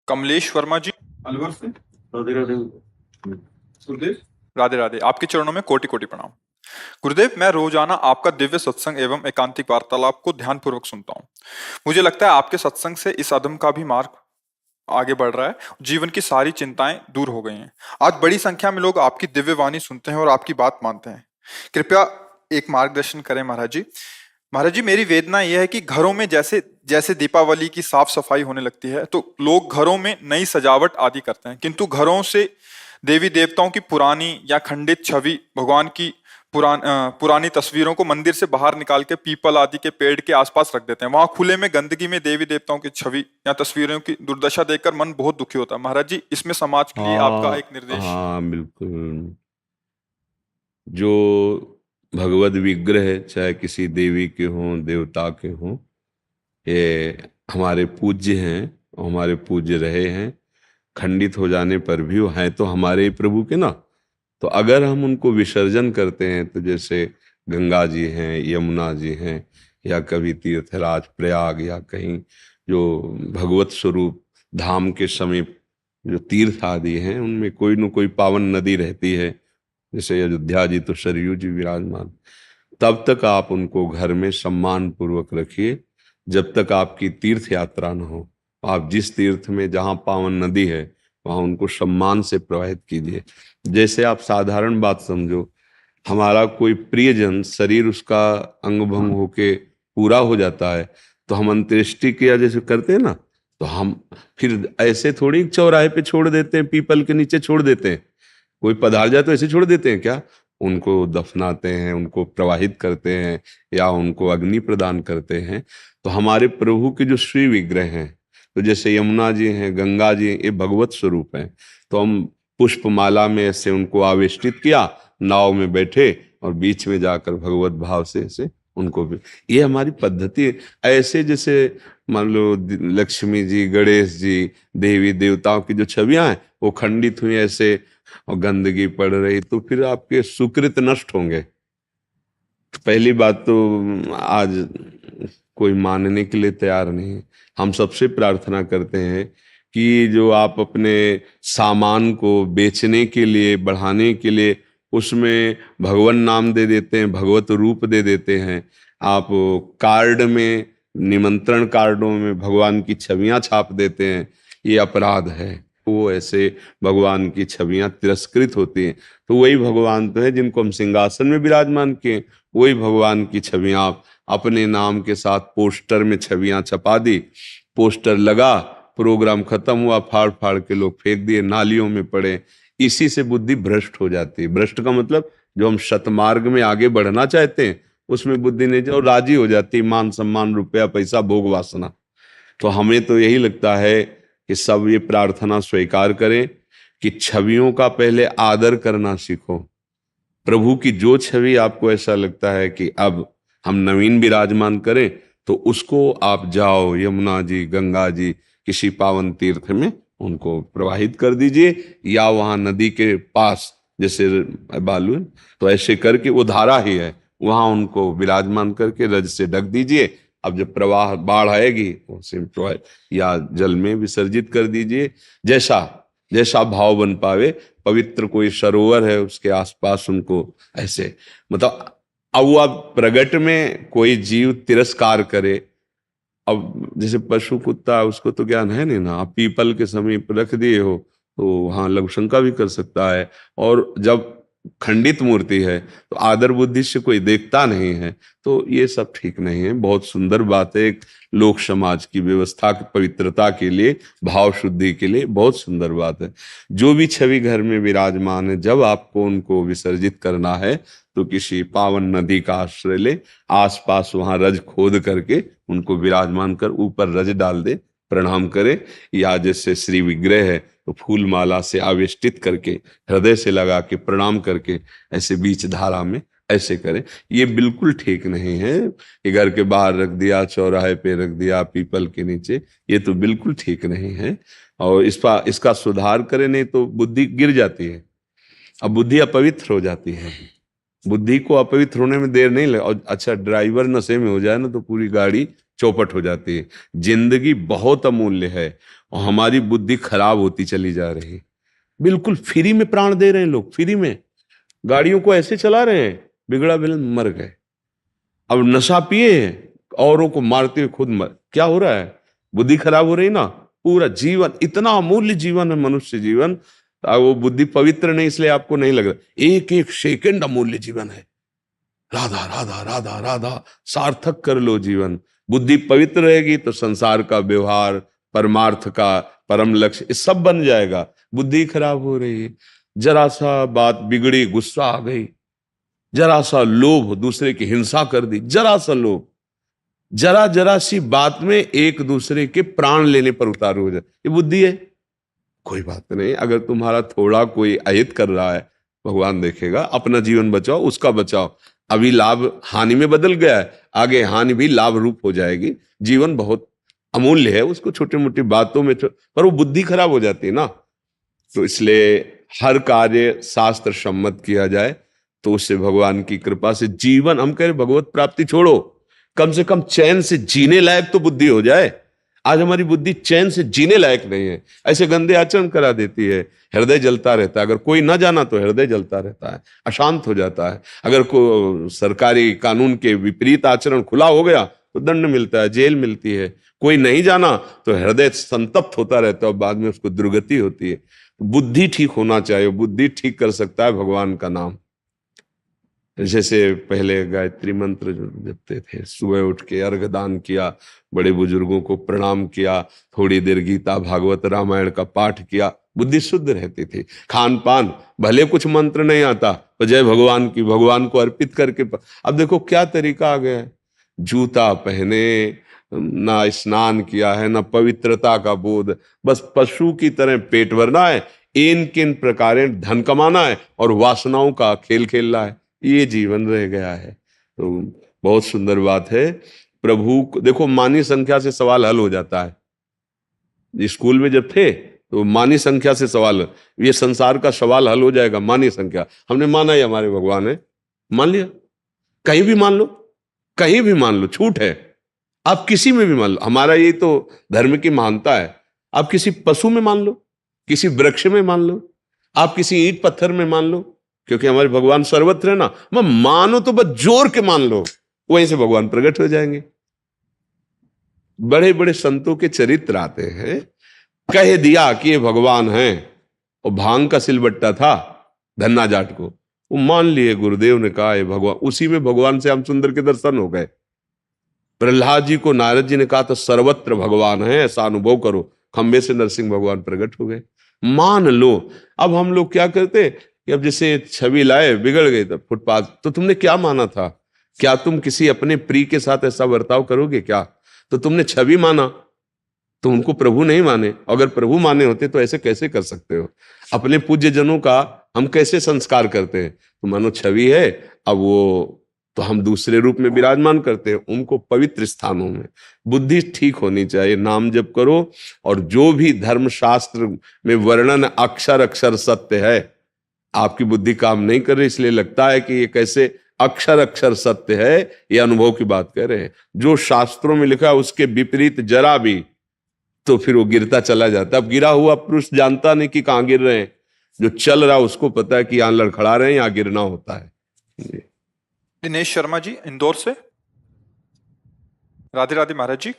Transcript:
कमलेश वर्मा जी, अलवर से। राधे राधे। सुरदेव। राधे राधे। आपके चरणों में कोटि कोटि प्रणाम। गुरुदेव, मैं रोजाना आपका दिव्य सत्संग एवं एकांतिक वार्तालाप को ध्यानपूर्वक सुनता हूँ। मुझे लगता है आपके सत्संग से इस अधम का भी मार्ग आगे बढ़ रहा है। जीवन की सारी चिंताएं दूर हो गई हैं। आज बड़ी संख्या में लोग आपकी दिव्य वाणी सुनते हैं और आपकी बात मानते हैं। कृपया एक मार्गदर्शन करें महाराज जी। महाराज जी, मेरी वेदना यह है कि घरों में जैसे जैसे दीपावली की साफ सफाई होने लगती है तो लोग घरों में नई सजावट आदि करते हैं, किंतु घरों से देवी देवताओं की पुरानी या खंडित छवि, भगवान की पुरानी तस्वीरों को मंदिर से बाहर निकाल के पीपल आदि के पेड़ के आसपास रख देते हैं। वहां खुले में गंदगी में देवी देवताओं की छवि या तस्वीरों की दुर्दशा देखकर मन बहुत दुखी होता है। महाराज जी, इसमें समाज के लिए आपका हाँ एक निर्देश। हाँ, बिल्कुल। जो भगवत विग्रह चाहे किसी देवी के हों, देवता के हों, ये हमारे पूज्य हैं, हमारे पूज्य रहे हैं। खंडित हो जाने पर भी वो हैं तो हमारे ही प्रभु के ना। तो अगर हम उनको विसर्जन करते हैं, तो जैसे गंगा जी हैं, यमुना जी हैं, या कभी तीर्थराज प्रयाग या कहीं जो भगवत स्वरूप धाम के समीप जो तीर्थ आदि हैं, उनमें कोई न कोई पावन नदी रहती है। जैसे अयोध्या जी तो सरयू जी विराजमान। तब तक आप उनको घर में सम्मान पूर्वक रखिए, जब तक आपकी तीर्थ यात्रा न हो। आप जिस तीर्थ में जहाँ पावन नदी है वहाँ उनको सम्मान से प्रवाहित कीजिए। जैसे आप साधारण बात समझो, हमारा कोई प्रियजन शरीर उसका अंग भंग होके पूरा हो जाता है, तो हम अंत्येष्टि क्रिया जैसे करते हैं ना, तो हम फिर ऐसे थोड़ी चौराहे पे छोड़ देते हैं, पीपल के नीचे छोड़ देते हैं। कोई पधार जाए तो ऐसे छोड़ देते हैं क्या? उनको दफनाते हैं, उनको प्रवाहित करते हैं, या उनको अग्नि प्रदान करते हैं। तो हमारे प्रभु के जो श्री विग्रह हैं, तो जैसे यमुना जी हैं, गंगा जी हैं, ये भगवत स्वरूप हैं। तो हम पुष्पमाला में ऐसे उनको आवेष्टित किया, नाव में बैठे और बीच में जाकर भगवत भाव से ऐसे उनको भी, ये हमारी पद्धति है। ऐसे जैसे मान लो लक्ष्मी जी, गणेश जी, देवी देवताओं की जो छवियां हैं वो खंडित हुई ऐसे और गंदगी पड़ रही, तो फिर आपके सुकृत नष्ट होंगे। पहली बात तो आज कोई मानने के लिए तैयार नहीं है। हम सबसे प्रार्थना करते हैं कि जो आप अपने सामान को बेचने के लिए, बढ़ाने के लिए उसमें भगवान नाम दे देते हैं, भगवत रूप दे देते हैं। आप कार्ड में, निमंत्रण कार्डों में भगवान की छवियां छाप देते हैं, ये अपराध है। वो ऐसे भगवान की छवियां तिरस्कृत होती हैं। तो वही भगवान तो है जिनको हम सिंहासन में विराजमान किए, वही भगवान की छवियां आप अपने नाम के साथ पोस्टर में छवियां छपा दी। पोस्टर लगा, प्रोग्राम खत्म हुआ, फाड़ फाड़ के लोग फेंक दिए, नालियों में पड़े। इसी से बुद्धि भ्रष्ट हो जाती है। भ्रष्ट का मतलब जो हम सतमार्ग में आगे बढ़ना चाहते हैं उसमें बुद्धि नहीं, और राजी हो जाती है मान सम्मान, रुपया पैसा, भोग वासना। तो हमें तो यही लगता है कि सब ये प्रार्थना स्वीकार करें कि छवियों का पहले आदर करना सीखो। प्रभु की जो छवि आपको ऐसा लगता है कि अब हम नवीन विराजमान करें, तो उसको आप जाओ यमुना जी, गंगा जी, किसी पावन तीर्थ में उनको प्रवाहित कर दीजिए, या वहां नदी के पास जैसे बालू, तो ऐसे करके वो धारा ही है, वहां उनको विराजमान करके रज से ढक दीजिए। अब जब प्रवाह बाढ़ आएगी उसे या जल में विसर्जित कर दीजिए, जैसा जैसा भाव बन पावे। पवित्र कोई सरोवर है उसके आसपास उनको ऐसे, मतलब अब वो अब प्रगट में कोई जीव तिरस्कार करे, अब जैसे पशु कुत्ता उसको तो ज्ञान है नहीं ना, आप पीपल के समीप रख दिए हो तो वहां लघु शंका भी कर सकता है। और जब खंडित मूर्ति है तो आदर बुद्धि से कोई देखता नहीं है, तो ये सब ठीक नहीं है। बहुत सुंदर बात है, एक लोक समाज की व्यवस्था की पवित्रता के लिए, भाव शुद्धि के लिए बहुत सुंदर बात है। जो भी छवि घर में विराजमान है, जब आपको उनको विसर्जित करना है तो किसी पावन नदी का आश्रय ले, आसपास वहां रज खोद करके उनको विराजमान कर ऊपर रज डाल दे, प्रणाम करे। या जैसे श्री विग्रह है तो फूल माला से आवेष्टित करके हृदय से लगा के प्रणाम करके ऐसे बीच धारा में ऐसे करें। ये बिल्कुल ठीक नहीं है कि घर के बाहर रख दिया, चौराहे पे रख दिया, पीपल के नीचे, ये तो बिल्कुल ठीक नहीं है। और इसका सुधार करें, नहीं तो बुद्धि गिर जाती है। अब बुद्धि अपवित्र हो जाती है। बुद्धि को अपवित्र होने में देर नहीं लगे। और अच्छा, ड्राइवर नशे में हो जाए ना तो पूरी गाड़ी चौपट हो जाती है। जिंदगी बहुत अमूल्य है और हमारी बुद्धि खराब होती चली जा रही है। बिल्कुल फ्री में प्राण दे रहे हैं लोग, फ्री में गाड़ियों को ऐसे चला रहे हैं, बिगड़ा बिगड़ मर गए। अब नशा पिए हैं, औरों को मारते हुए खुद मर, क्या हो रहा है? बुद्धि खराब हो रही ना। पूरा जीवन, इतना अमूल्य जीवन है मनुष्य जीवन, वो बुद्धि पवित्र नहीं इसलिए आपको नहीं लग रहा। एक एक सेकंड अमूल्य जीवन है। राधा राधा राधा राधा सार्थक कर लो जीवन। बुद्धि पवित्र रहेगी तो संसार का व्यवहार, परमार्थ का परम लक्ष्य, ये सब बन जाएगा। बुद्धि खराब हो रही है, जरा सा बात बिगड़ी, गुस्सा आ गई, जरा सा लोभ, दूसरे की हिंसा कर दी, जरा सा लोभ, जरा जरा सी बात में एक दूसरे के प्राण लेने पर उतारू हो जाए, ये बुद्धि है। कोई बात नहीं, अगर तुम्हारा थोड़ा कोई अहित कर रहा है, भगवान देखेगा, अपना जीवन बचाओ, उसका बचाओ। अभी लाभ हानि में बदल गया है, आगे हानि भी लाभ रूप हो जाएगी। जीवन बहुत अमूल्य है, उसको छोटी मोटी बातों में पर वो बुद्धि खराब हो जाती है ना। तो इसलिए हर कार्य शास्त्र सम्मत किया जाए तो उससे भगवान की कृपा से जीवन, हम कह रहे भगवत प्राप्ति छोड़ो, कम से कम चैन से जीने लायक तो बुद्धि हो जाए। आज हमारी बुद्धि चैन से जीने लायक नहीं है, ऐसे गंदे आचरण करा देती है, हृदय जलता रहता है। अगर कोई ना जाना तो हृदय जलता रहता है, अशांत हो जाता है। अगर कोई सरकारी कानून के विपरीत आचरण खुला हो गया तो दंड मिलता है, जेल मिलती है। कोई नहीं जाना तो हृदय संतप्त होता रहता है और बाद में उसको दुर्गति होती है। बुद्धि ठीक होना चाहिए, बुद्धि ठीक कर सकता है भगवान का नाम। जैसे पहले गायत्री मंत्र जो जपते थे, सुबह उठ के अर्घ दान किया, बड़े बुजुर्गों को प्रणाम किया, थोड़ी देर गीता भागवत रामायण का पाठ किया, बुद्धि शुद्ध रहती थी। खान पान, भले कुछ मंत्र नहीं आता तो जय भगवान की, भगवान को अर्पित करके। अब देखो क्या तरीका आ गया है, जूता पहने, ना स्नान किया है, ना पवित्रता का बोध, बस पशु की तरह पेट भरना है, इन किन प्रकार धन कमाना है और वासनाओं का खेल खेलना है, ये जीवन रह गया है। तो बहुत सुंदर बात है। प्रभु को देखो, मानी संख्या से सवाल हल हो जाता है। स्कूल में जब थे तो मानी संख्या से सवाल, ये संसार का सवाल हल हो जाएगा, मानी संख्या। हमने माना ही हमारे भगवान है, मान लिया। कहीं भी मान लो, कहीं भी मान लो, छूट है। आप किसी में भी मान लो, हमारा ये तो धर्म की महानता है। आप किसी पशु में मान लो, किसी वृक्ष में मान लो, आप किसी ईंट पत्थर में मान लो, क्योंकि हमारे भगवान सर्वत्र है ना। मैं मानो तो बस जोर के मान लो, वहीं से भगवान प्रकट हो जाएंगे। बड़े बड़े संतों के चरित्र आते हैं, कह दिया कि ये भगवान हैं, और भांग का सिलबट्टा था धन्ना जाट को, वो मान लिए, गुरुदेव ने कहा ये भगवान, उसी में भगवान से हम सुंदर के दर्शन हो गए। प्रहलाद जी को नारद जी ने कहा तो सर्वत्र भगवान है, ऐसा अनुभव करो, खंबे से नरसिंह भगवान प्रकट हो गए। मान लो। अब हम लोग क्या करते कि अब जैसे छवि लाए, बिगड़ गई, तो फुटपाथ, तो तुमने क्या माना था? क्या तुम किसी अपने प्रिय के साथ ऐसा बर्ताव करोगे क्या? तो तुमने छवि माना, तो उनको प्रभु नहीं माने। अगर प्रभु माने होते तो ऐसे कैसे कर सकते हो? अपने पूज्य जनों का हम कैसे संस्कार करते हैं? तो मानो छवि है, अब वो तो हम दूसरे रूप में विराजमान करते हैं, उनको पवित्र स्थानों में। बुद्धि ठीक होनी चाहिए, नाम जप करो, और जो भी धर्मशास्त्र में वर्णन अक्षर अक्षर सत्य है, आपकी बुद्धि काम नहीं कर रही, इसलिए लगता है कि ये कैसे अक्षर अक्षर सत्य है, ये अनुभव की बात कह रहे हैं। जो शास्त्रों में लिखा है उसके विपरीत जरा भी, तो फिर वो गिरता चला जाता है। अब गिरा हुआ पुरुष जानता नहीं कि कहाँ गिर रहे हैं, जो चल रहा उसको पता है कि यहाँ लड़खड़ा रहे हैं, यहाँ गिरना होता है। दिनेश शर्मा जी इंदौर से। राधे राधे महाराज जी।